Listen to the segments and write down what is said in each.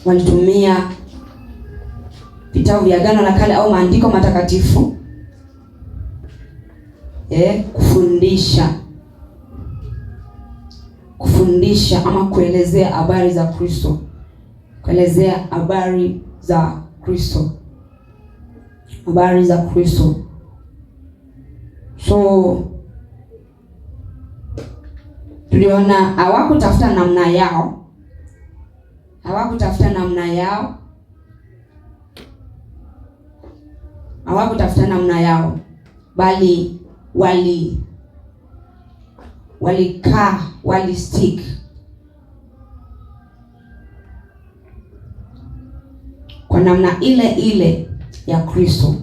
walitumia vitabu vya Agano la Kale au maandiko matakatifu kufundisha ama kuelezea habari za Kristo, habari za Kristo. So tuliona hawakutafuta namna yao, bali walistick kwa namna ile ya Kristo.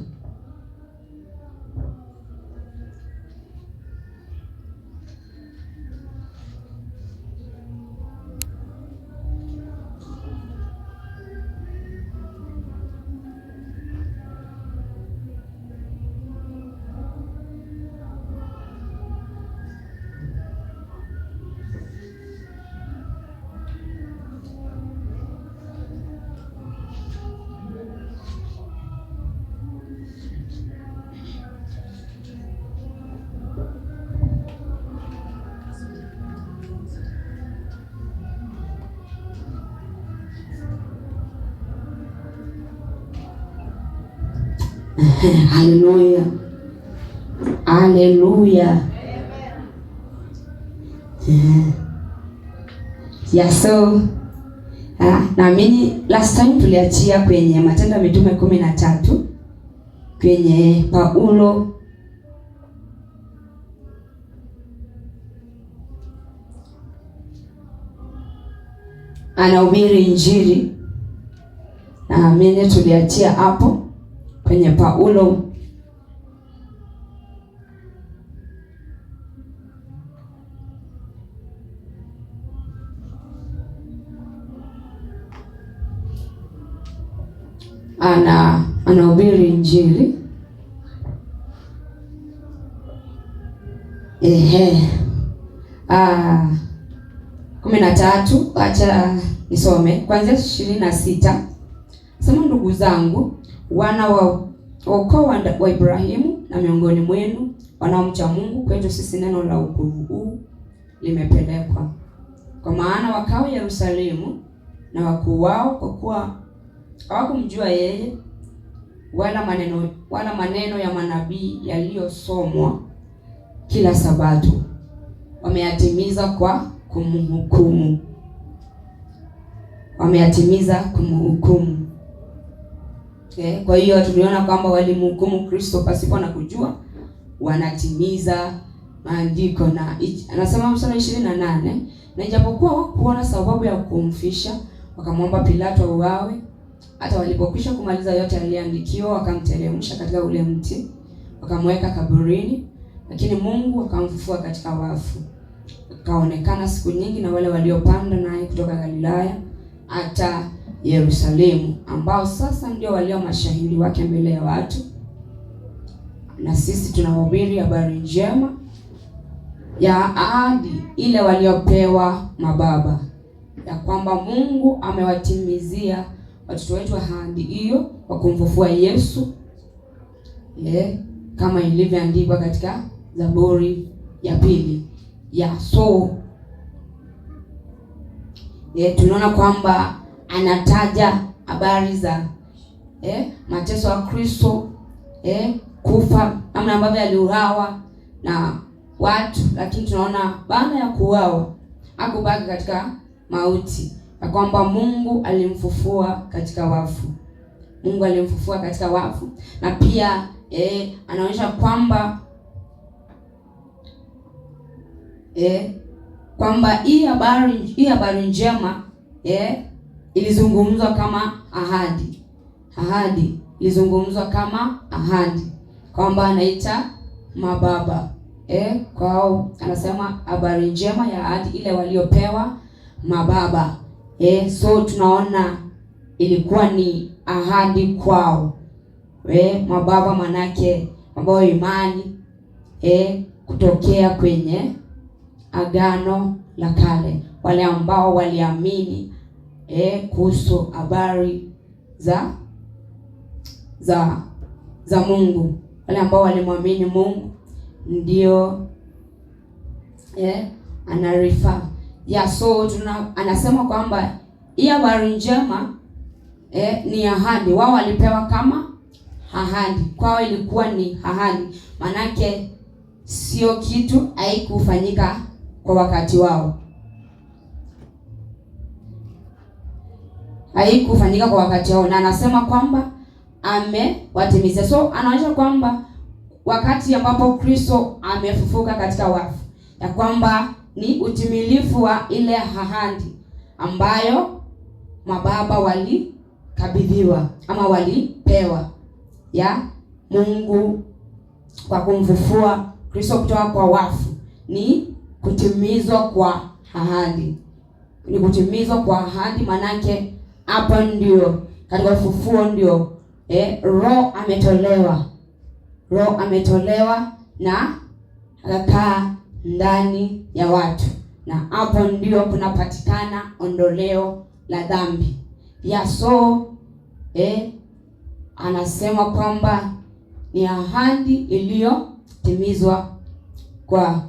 Haleluya. So naamini last time tuliachia kwenye Matendo ya Mitume 13 kwenye Paulo anahubiri Injili. Naamini tuliachia hapo kwenye Paulo anahubiri Injili. 13, acha nisome kuanzia 26. Sema, ndugu zangu, wana wa ukoo wa Ibrahimu na miongoni mwenu wanaomcha Mungu, kwetu sisi neno la wokovu huu limepelekwa. Kwa maana wakao Yerusalemu na wakuu wao, kwa kuwa hawakumjua yeye wala maneno ya manabii yaliyosomwa kila Sabato, wameyatimiza kwa kumhukumu. Kwa hiyo tuliona kwamba walimhukumu Kristo pasipo na kujua, wanatimiza maandiko. Na anasema mstari 28, na ijapokuwa hawakuona sababu ya kumfisha, wakamwomba Pilato auawe. Hata walipokwisha kumaliza yote aliyoandikiwa, wakamteremsha katika ule mti, wakamweka kaburini. Lakini Mungu akamfufua katika wafu, akaonekana siku nyingi na wale waliopanda naye kutoka Galilaya hata Yerusalemu, ambao sasa ndio walio mashahidi wake mbele ya watu. Na sisi tunahubiri habari njema ya ahadi ile waliopewa mababa, ya kwamba Mungu amewatimizia watoto wetu ahadi hiyo kwa kumfufua Yesu, kama ilivyoandikwa katika Zaburi ya 2. So tunaona kwamba anataja habari za mateso ya Kristo, kufa, namna ambavyo aliuawa na watu, lakini tunaona baada ya kuuawa hakubaki katika mauti, na kwamba Mungu alimfufua katika wafu. Na pia anaonyesha kwamba hii habari njema ilizungumzwa kama ahadi ilizungumzwa kama ahadi, kwamba anaita mababa kwao, anasema habari njema ya ahadi ile waliopewa mababa. So tunaona ilikuwa ni ahadi kwao, mababa, manake ambao imani kutokea kwenye Agano la Kale, wale ambao waliamini kuhusu habari za Mungu. Wale ambao walimwamini Mungu ndio anarifa. So anasema kwamba hii habari njema ni ahadi. Wao walipewa kama ahadi. Kwao ilikuwa ni ahadi. Manake sio kitu, haikufanyika kwa wakati wao. Haikufanyika kwa wakati wao, na anasema kwamba amewatimiza. So anaonyesha kwamba wakati ambapo Kristo amefufuka katika wafu, ya kwamba ni utimilifu wa ile ahadi ambayo mababa walikabidhiwa ama walipewa ya Mungu kwa kumfufua Kristo kutoka kwa wafu. Ni kutimizwa kwa ahadi. Ni kutimizwa kwa ahadi, manake hapa ndio katika ufufuo ndio roho ametolewa. Roho ametolewa na akakaa ndani ya watu, na hapo ndio kunapatikana ondoleo la dhambi. So anasema kwamba ni ahadi iliyotimizwa kwa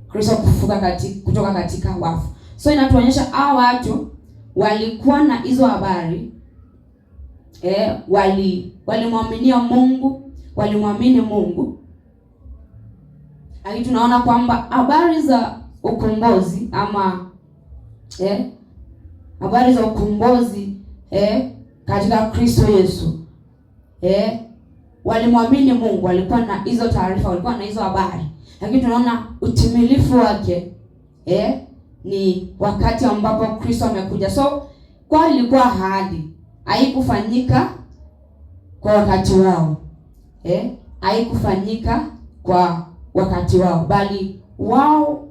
Kristo kufufuka kutoka katika wafu. So inatuonyesha hao watu walikuwa na hizo habari, walimwaminia Mungu, walimwamini Mungu. Lakini tunaona kwamba habari za ukombozi ama habari za ukombozi katika Kristo Yesu, walimwamini Mungu, walikuwa na hizo taarifa, walikuwa na hizo habari. Lakini tunaona utimilifu wake ni wakati ambapo Kristo amekuja. So kwa ilikuwa ahadi, haikufanyika kwa wakati wao. Haikufanyika kwa wakati wao, bali wao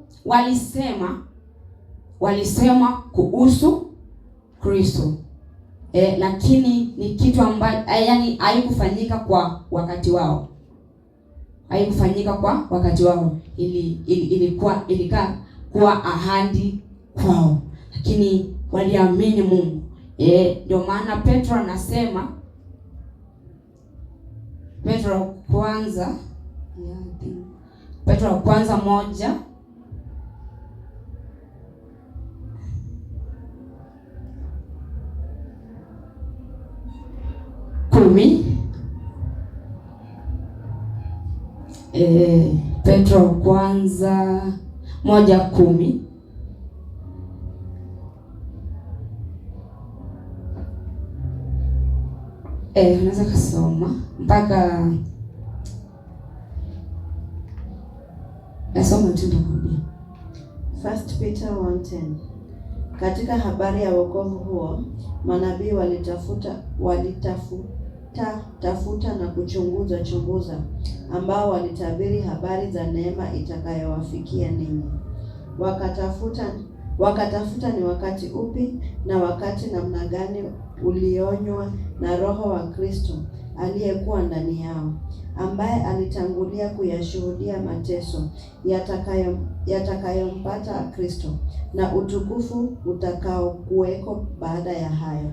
walisema kuhusu Kristo. Lakini ni kitu ambacho haikufanyika kwa wakati wao. Haikufanyika kwa wakati wao. Ilikaa kuwa ahadi kwao, lakini waliamini Mungu. Ndio maana Petro anasema, Petro wa kwanza 1 10. Petro wa kwanza 1:10. Unaweza kusoma mpaka nasoma tu ndio. 1 Peter 1:10. Katika habari ya wokovu huo, manabii walitafuta na kuchunguza, ambao walitabiri habari za neema itakayowafikia ninyi. Wakatafuta ni wakati upi na wakati namna gani ulionywa na Roho wa Kristo aliyekuwa ndani yao, ambaye alitangulia kuyashuhudia mateso yatakayompata Kristo na utukufu utakaokuweko baada ya hayo.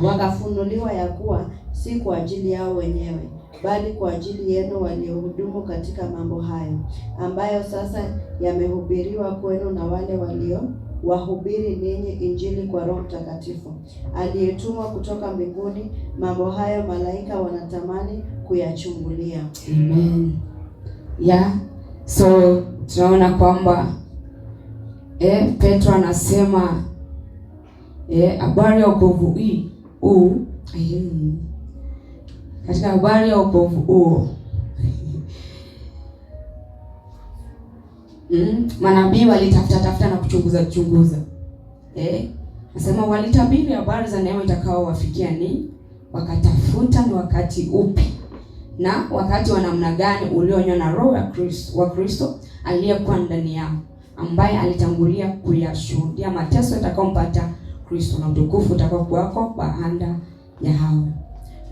Wakafunuliwa ya kuwa si kwa ajili yao wenyewe, bali kwa ajili yenu waliohudumu katika mambo hayo, ambayo sasa yamehubiriwa kwenu na wale waliowahubiri ninyi Injili kwa Roho Mtakatifu aliyetumwa kutoka mbinguni. Mambo hayo malaika wanatamani kuyachungulia. Amen. So tunaona kwamba Petro anasema habari ya wokovu huu katika habari ya wokovu huo manabii walitafuta na kuchunguza. Nasema walitabiri habari za neema itakayowafikia ninyi, wakatafuta ni wakati upi na wakati wa namna gani ulionywa na Roho wa Kristo aliyekuwa ndani yao, ambaye alitangulia kuyashuhudia mateso yatakayompata Kristo na utukufu utakaokuwako baada ya hao.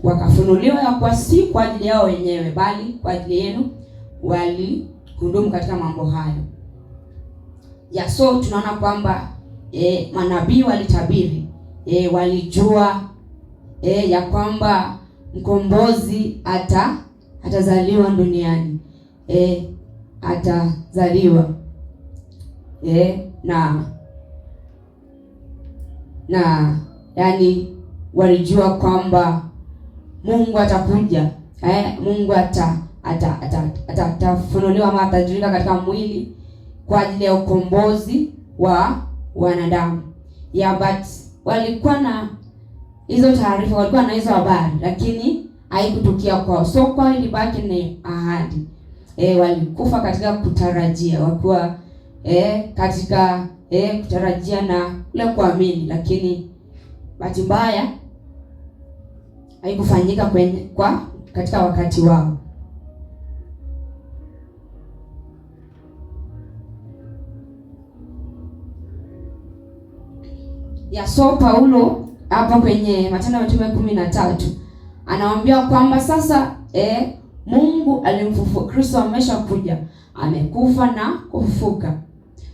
Wakafunuliwa ya kuwa si kwa ajili yao wenyewe, bali kwa ajili yenu walihudumu katika mambo hayo. So tunaona kwamba manabii walitabiri, walijua ya kwamba mkombozi atazaliwa duniani, atazaliwa na yani walijua kwamba Mungu atakuja, Mungu atafunuliwa ama atajirika katika mwili kwa ajili ya ukombozi wa wanadamu. But walikuwa na hizo taarifa, walikuwa na hizo habari, lakini haikutukia kwao. So kwa ilibaki ni ahadi. Walikufa katika kutarajia, wakiwa katika kutarajia na ule kuamini, lakini bahati mbaya haikufanyika katika wakati wao. So Paulo hapa kwenye Matendo ya Mitume 13 anawaambia kwamba sasa Mungu alimfufua Kristo, ameshakuja, amekufa na kufufuka.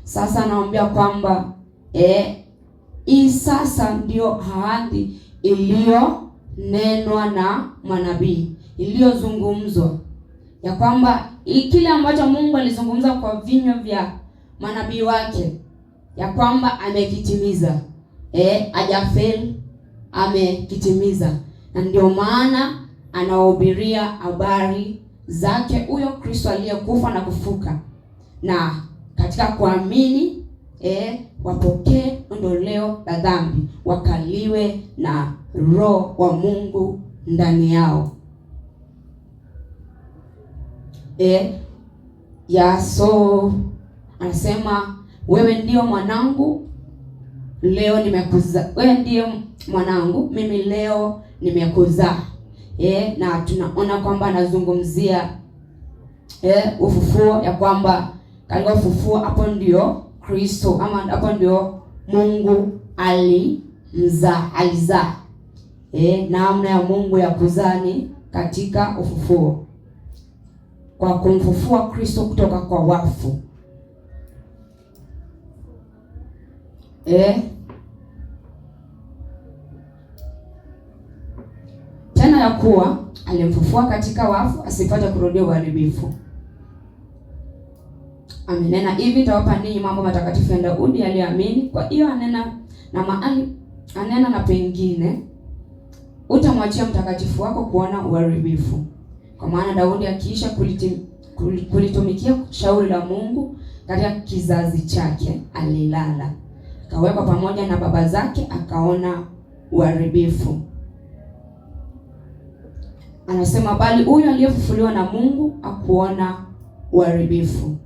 Sasa anawaambia kwamba hii sasa ndio ahadi iliyonenwa na manabii, iliyozungumzwa, ya kwamba kile ambacho Mungu alizungumza kwa vinywa vya manabii wake, ya kwamba amekitimiza. Hajafeli, amekitimiza. Na ndio maana anawahubiria habari zake huyo Kristo aliyekufa na kufuka, na katika kuamini wapokee ondoleo la dhambi, wakaliwe na Roho wa Mungu ndani yao. So anasema, wewe ndio mwanangu, leo nimekuzaa. Wewe ndio mwanangu, mimi leo nimekuzaa. Na tunaona kwamba anazungumzia ufufuo, ya kwamba katika ufufuo hapo ndio Kristo, ama hapo ndio Mungu alizaa. Namna ya Mungu ya kuzaa ni katika ufufuo, kwa kumfufua Kristo kutoka kwa wafu. Tena ya kuwa alimfufua katika wafu asipate kurudia uharibifu. Amenena hivi, tawapa ninyi mambo matakatifu ya Daudi aliyeamini. Kwa hiyo anena na mahali, anena na pengine, utamwachia mtakatifu wako kuona uharibifu. Kwa maana Daudi akiisha kulitumikia shauri la Mungu katika kizazi chake, alilala, akawekwa pamoja na baba zake, akaona uharibifu. Anasema, bali huyo aliyefufuliwa na Mungu akuona uharibifu.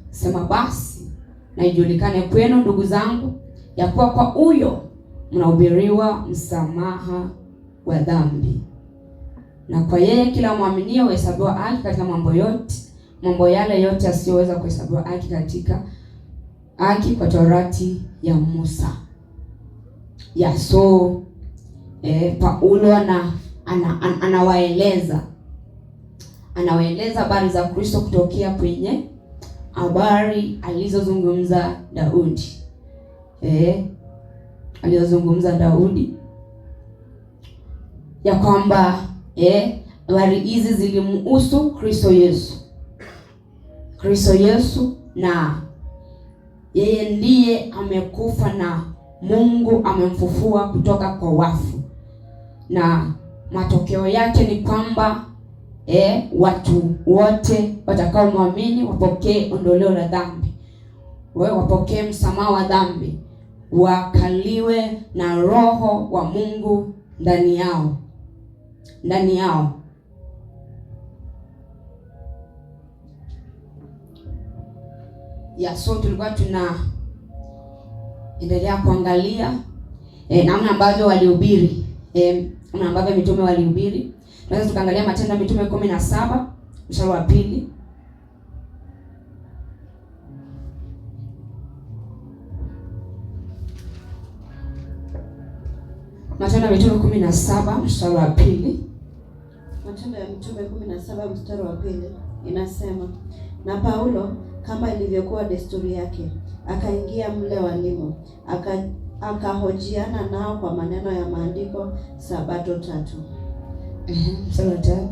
Sema basi na ijulikane kwenu ndugu zangu, ya kuwa kwa huyo mnahubiriwa msamaha wa dhambi, na kwa yeye kila mwaminio huhesabiwa haki katika mambo yale yote asiyoweza kuhesabiwa haki katika haki kwa torati ya Musa. So Paulo anawaeleza habari za Kristo kutokea kwenye habari alizozungumza Daudi. Alizozungumza Daudi ya kwamba habari hizi zilimhusu Kristo Yesu, na yeye ndiye amekufa na Mungu amemfufua kutoka kwa wafu, na matokeo yake ni kwamba watu wote watakao muamini wapokee ondoleo la dhambi, wapokee msamaha wa dhambi, wakaliwe na Roho wa Mungu ndani yao. So tulikuwa tunaendelea kuangalia namna ambavyo walihubiri, namna ambavyo mitume walihubiri. Tunaweza tukaangalia Matendo ya Mitume 17 mstari wa 2. Matendo ya Mitume 17 mstari wa 2. Matendo ya Mitume 17 mstari wa 2 inasema, na Paulo kama ilivyokuwa desturi yake akaingia mle walimo, akahojiana nao kwa maneno ya maandiko Sabato 3. Mstari wa 3.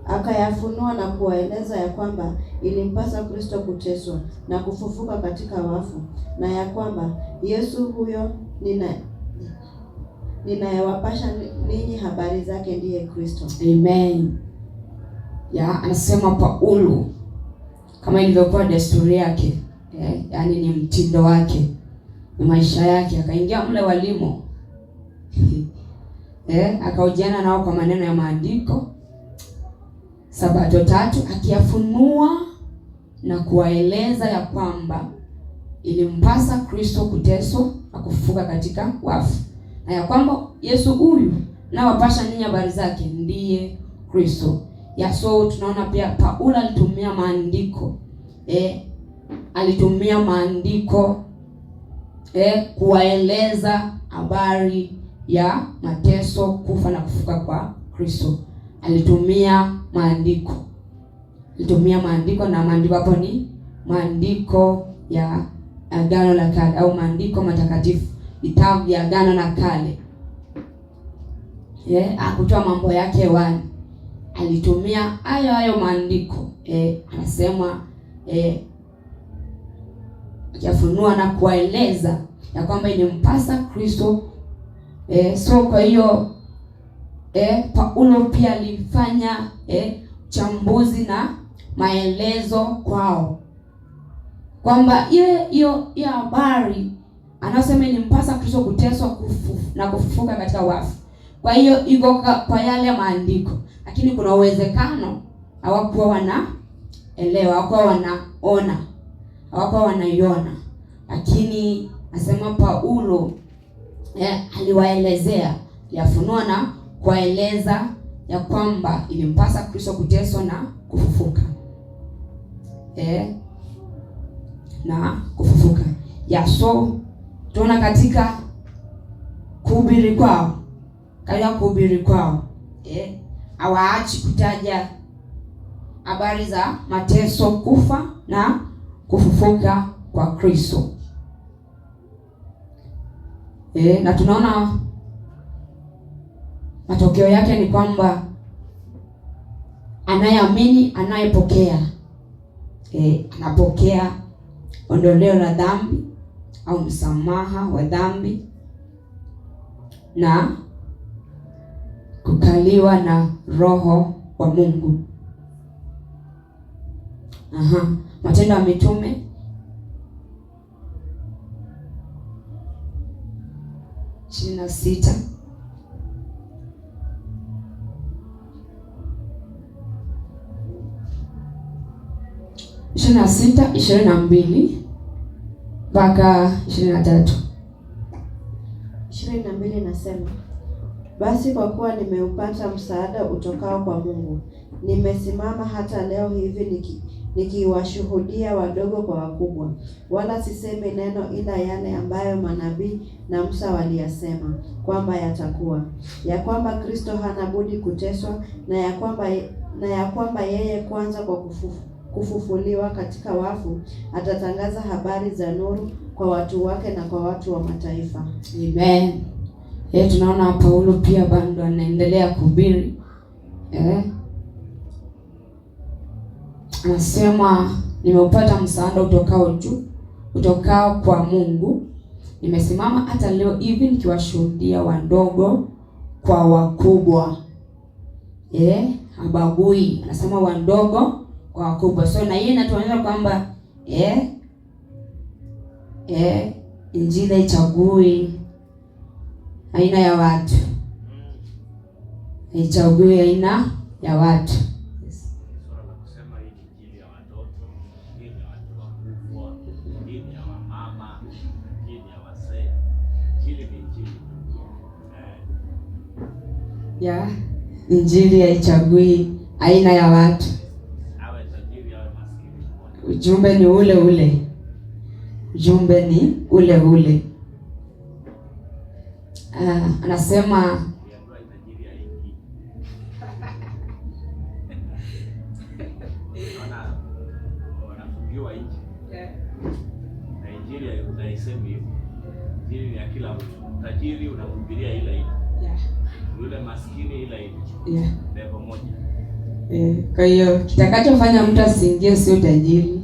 Akayafunua na kuwaeleza ya kwamba ilimpasa Kristo kuteswa na kufufuka katika wafu, na ya kwamba Yesu huyo ninayewapasha ninyi habari zake ndiye Kristo. Amen. Anasema Paulo, kama ilivyokuwa desturi yake, yaani ni mtindo wake, ni maisha yake, akaingia mle walimo akahojiana nao kwa maneno ya maandiko Sabato 3, akiyafunua na kuwaeleza ya kwamba ilimpasa Kristo kuteswa na kufufuka katika wafu, na ya kwamba Yesu huyu na wapasha ninyi habari zake ndiye Kristo. So tunaona pia Paulo alitumia maandiko kuwaeleza habari ya mateso, kufa na kufuka kwa Kristo. Alitumia maandiko, na maandiko hapo ni maandiko ya Agano la Kale au maandiko matakatifu, vitabu vya Agano la Kale. Akutoa mambo yake hewani, alitumia hayo maandiko. Anasema akifunua na kuwaeleza ya kwamba ilimpasa Kristo. So kwa hiyo Paulo pia alifanya chambuzi na maelezo kwao kwamba hiyo habari anasema ilimpasa Kristo kuteswa na kufufuka katika wafu. Kwa hiyo iko kwa yale maandiko, lakini kuna uwezekano hawakuwa wanaelewa, hawakuwa wanaiona, lakini nasema Paulo aliwaelezea, yafunua na kuwaeleza ya kwamba ilimpasa Kristo kuteswa na kufufuka na kufufuka. So tunaona katika kuhubiri kwao hawaachi kutaja habari za mateso, kufa na kufufuka kwa Kristo. Na tunaona matokeo yake ni kwamba anayeamini, anayepokea anapokea ondoleo la dhambi au msamaha wa dhambi na kukaliwa na Roho wa Mungu. Matendo ya Mitume 26 22 mpaka 23. 22 nasema, basi kwa kuwa nimeupata msaada utokao kwa Mungu, nimesimama hata leo hivi nikiwashuhudia wadogo kwa wakubwa, wala sisemi neno ila yale ambayo manabii na Musa waliyasema kwamba yatakuwa, ya kwamba Kristo hana budi kuteswa, na ya kwamba yeye kwanza kwa kufufuliwa katika wafu atatangaza habari za nuru kwa watu wake na kwa watu wa mataifa. Amen. Tunaona Paulo pia bado anaendelea kuhubiri. Anasema nimeupata msaada utokao kwa Mungu. Nimesimama hata leo hivi nikiwashuhudia wadogo kwa wakubwa. Habagui. Anasema wadogo kwa wakubwa. So na hii inatuonyesha kwamba injili haichagui aina ya watu. Haichagui aina ya watu. Injili haichagui aina ya watu. Ujumbe ni ule ule. Anasema Injili ni ya kila mtu. Tajiri unamhubiria ile ile. Yeah. Yule maskini ile ile. Yeah. Level moja. Kwa hiyo kitakachofanya mtu asiingie sio tajiri,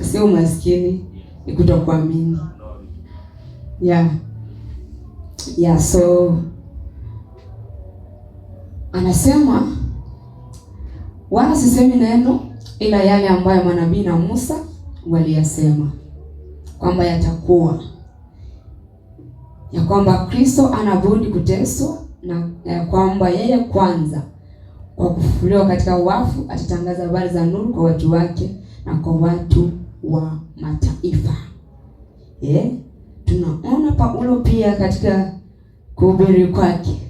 sio maskini, ni kutokuamini. Yeah, so anasema wala sisemi neno ila yale ambayo manabii na Musa waliyasema kwamba yatakuwa, ya kwamba Kristo anabudi kuteswa na ya kwamba yeye kwanza kwa kufufuliwa katika wafu atatangaza habari za nuru kwa watu wake na kwa watu wa mataifa. Tunaona Paulo pia katika kuhubiri kwake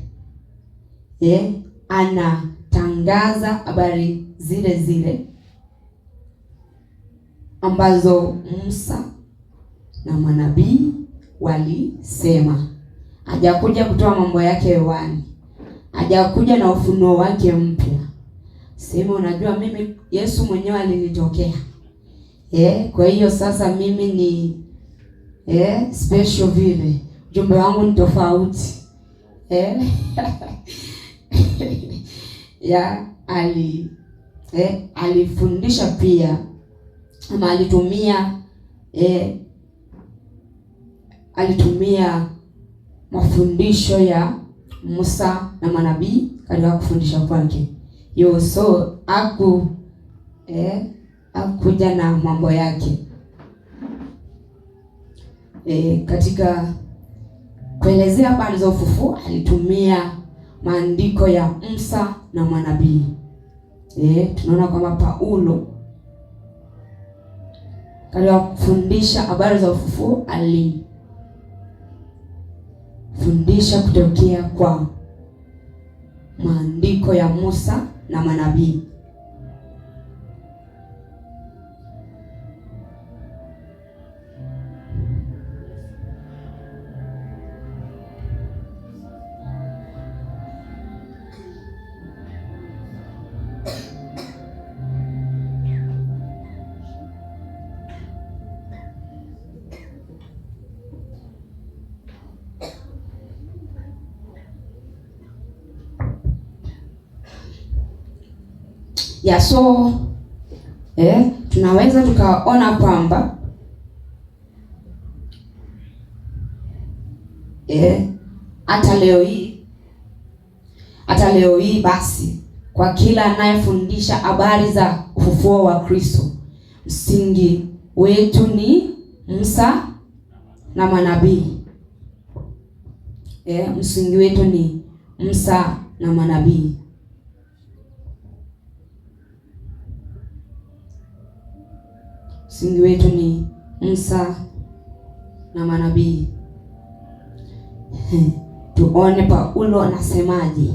anatangaza habari zile zile ambazo Musa na manabii walisema. Hajakuja kutoa mambo yake hewani, hajakuja na ufunuo wake mpya. Sema unajua mimi Yesu mwenyewe alinitokea. Kwa hiyo sasa mimi ni special vile. Ujumbe wangu ni tofauti. Alifundisha pia ama alitumia mafundisho ya Musa na manabii katika kufundisha kwake. So hakuja na mambo yake. Katika kuelezea habari za ufufuo alitumia maandiko ya Musa na manabii. Tunaona kwamba Paulo katika kufundisha habari za ufufuo alifundisha kutokea kwa maandiko ya Musa na manabii. So tunaweza tukaona kwamba hata leo hii basi kwa kila anayefundisha habari za ufufuo wa Kristo, msingi wetu ni Musa na manabii. Msingi wetu ni Musa na manabii. Msingi wetu ni Musa na manabii. Tuone Paulo anasemaje.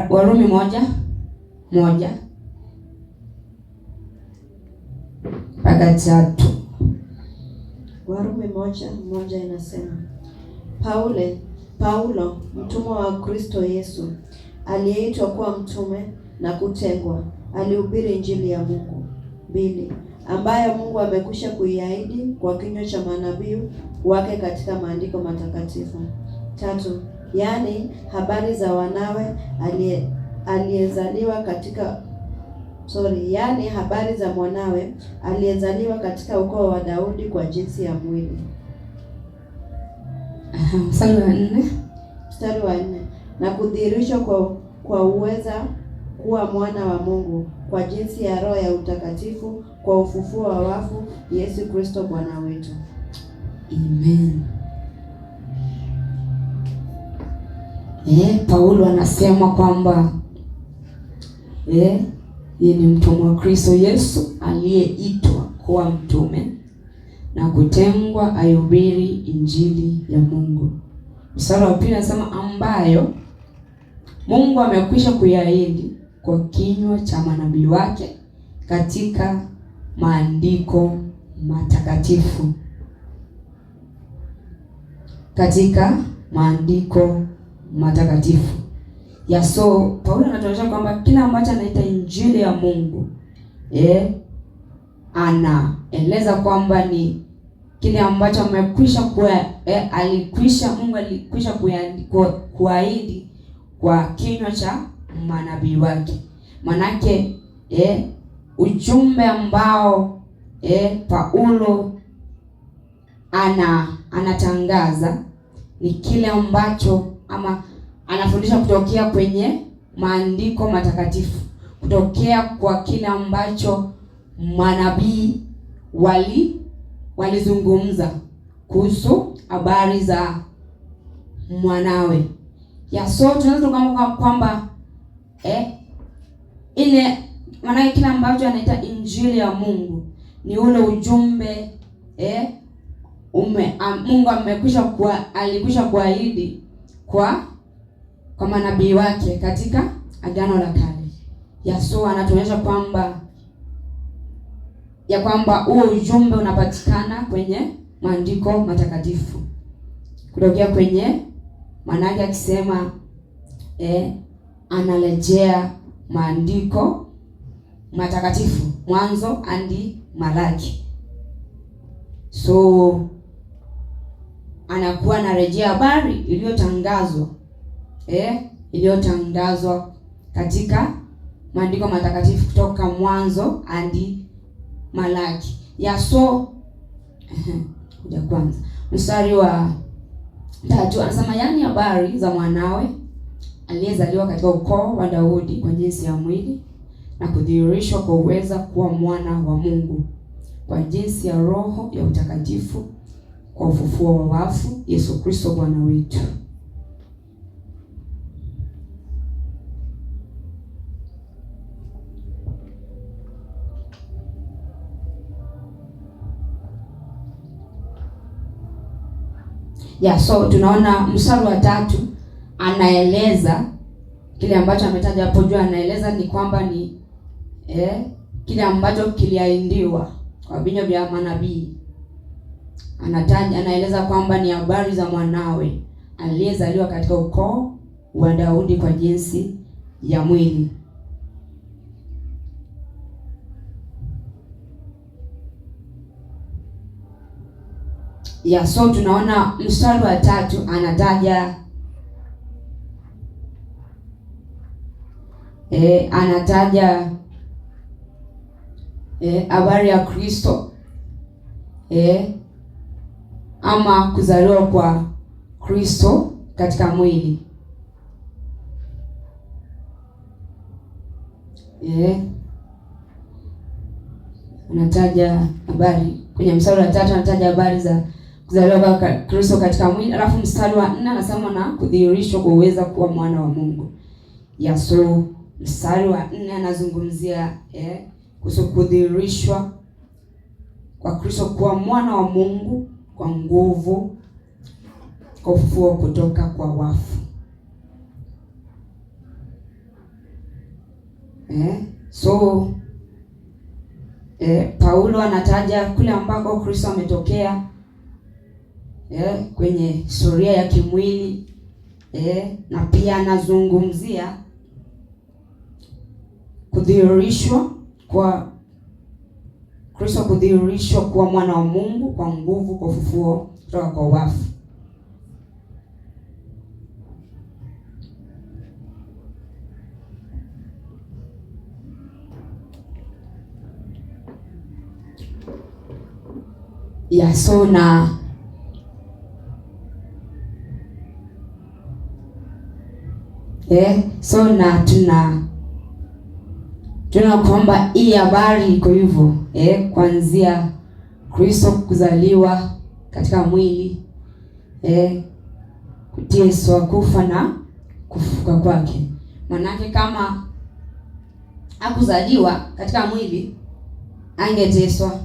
Warumi 1:1 mpaka 3. Warumi 1:1 inasema, Paulo mtumwa wa Kristo Yesu, aliyeitwa kuwa mtume na kutengwa, alihubiri injili ya Mungu. 2, ambayo Mungu amekwisha kuiahidi kwa kinywa cha manabii wake katika maandiko matakatifu. 3, yaani habari za wanawe aliyezaliwa katika habari za mwanawe aliyezaliwa katika ukoo wa Daudi kwa jinsi ya mwili. Mstari wa 4, na kudhihirishwa kwa uweza kuwa mwana wa Mungu kwa jinsi ya Roho ya utakatifu kwa ufufuo wa wafu, Yesu Kristo Bwana wetu. Amen. Paulo anasema kwamba yeye ni mtumwa wa Kristo Yesu aliyeitwa kuwa mtume na kutengwa aihubiri injili ya Mungu. Mstari wa 2 anasema ambayo Mungu amekwisha kuiahidi kwa kinywa cha manabii wake katika maandiko matakatifu. Katika maandiko matakatifu. So Paulo anatuonyesha kwamba kila ambacho anaita injili ya Mungu anaeleza kwamba ni kile ambacho amekwisha Mungu alikwisha kuahidi kwa kinywa cha manabii wake. Manake ujumbe ambao Paulo anatangaza ni kile ambacho ama anafundisha kutokea kwenye maandiko matakatifu, kutokea kwa kile ambacho manabii walizungumza kuhusu habari za mwanawe. So tunaweza kama kwamba ile maana kile ambacho anaita injili ya Mungu ni ule ujumbe Mungu alikwisha kuahidi kwa manabii wake katika Agano la Kale. So anatuonyesha kwamba huo ujumbe unapatikana kwenye maandiko matakatifu, kutokea kwenye manake akisema analejea maandiko matakatifu Mwanzo hadi Malaki. So anakuwa anarejea habari iliyotangazwa katika maandiko matakatifu kutoka Mwanzo hadi Malaki. So kuja kwanza mstari wa 3 anasema, yaani habari za mwanawe aliyezaliwa katika ukoo wa Daudi kwa jinsi ya mwili na kudhihirishwa kwa uweza kuwa mwana wa Mungu kwa jinsi ya Roho ya utakatifu kwa ufufuo wa wafu, Yesu Kristo Bwana wetu. So tunaona mstari wa 3 anaeleza kile ambacho ametaja hapo juu. Anaeleza ni kwamba ni kile ambacho kiliahidiwa kwa vinywa vya manabii. Anaeleza kwamba ni habari za mwanawe aliyezaliwa katika ukoo wa Daudi kwa jinsi ya mwili. So tunaona mstari wa 3 anataja habari ya Kristo ama kuzaliwa kwa Kristo katika mwili. Anataja habari kwenye mstari wa 3, anataja habari za kuzaliwa kwa Kristo katika mwili. Alafu mstari wa 4 anasema na kudhihirishwa kwa uweza kuwa mwana wa Mungu. So mstari wa 4 anazungumzia kuhusu kudhihirishwa kwa Kristo kuwa mwana wa Mungu kwa nguvu, kwa ufufuo kutoka kwa wafu. So Paulo anataja kule ambako Kristo ametokea kwenye historia ya kimwili na pia anazungumzia kudhihirishwa kwa Kristo, kudhihirishwa kuwa mwana wa Mungu kwa nguvu, kwa ufufuo kutoka kwa wafu. So na so na tuna kwamba hii habari iko hivyo kuanzia Kristo kuzaliwa katika mwili, kuteswa, kufa na kufufuka kwake. Manake kama hakuzaliwa katika mwili, angeteswa,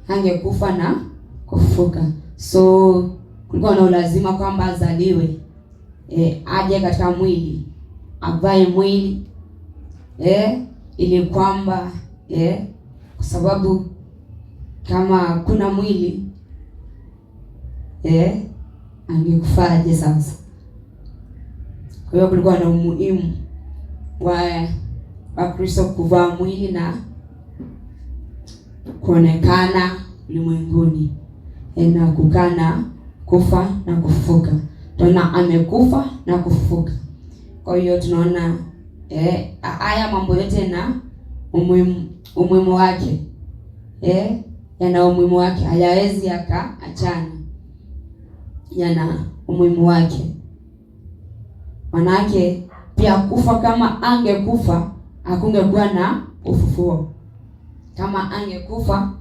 angekufa na kufufuka. So kulikuwa na lazima kwamba azaliwe, aje katika mwili, avae mwili ili kwamba kwa sababu kama kuna mwili angekufaje sasa? Kwa hiyo kulikuwa na umuhimu wa Kristo kuvaa mwili na kuonekana ulimwenguni. na kukaa na kufa na kufufuka. Tunaona amekufa na kufufuka. Kwa hiyo tunaona haya mambo yote na umuhimu wake. Yana umuhimu wake, hayawezi yakaachana. Yana umuhimu wake. Manake pia kufa, kama angekufa hakungekuwa na ufufuo. Kama angekufa